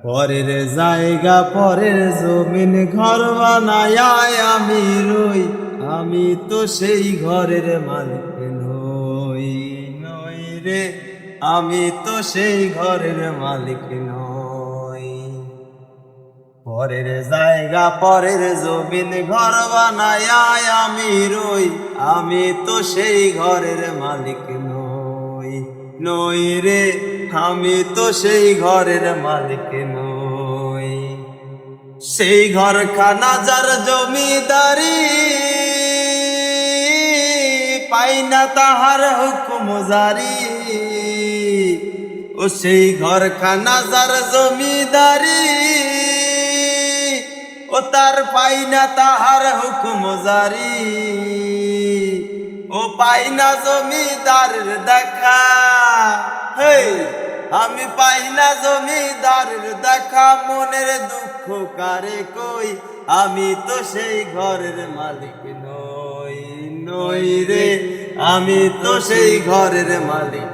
পরের জায়গা পরের জমিন ঘর বানায় আমি রই, আমি তো সেই ঘরের মালিক নই। নই রে, আমি তো সেই ঘরের মালিক নই। পরের জায়গা পরের জমিন ঘর বানায় আমি রই, আমি তো সেই ঘরের মালিক নই। নই রে, আমি তো সেই ঘরের মালিক নই। সেই ঘরখানা যার জমিদারি, পাই না তাহার হুকুম জারি। ও সেই ঘরখানা যার জমিদারি, ও তার পাই না তাহার হুকুম জারি। ও পাই না জমিদারের দেখা, হে আমি পাই না জমিদারের দেখা। মনের দুঃখ কারে কই, আমি তো সেই ঘরের মালিক নই। নই রে, আমি তো সেই ঘরের মালিক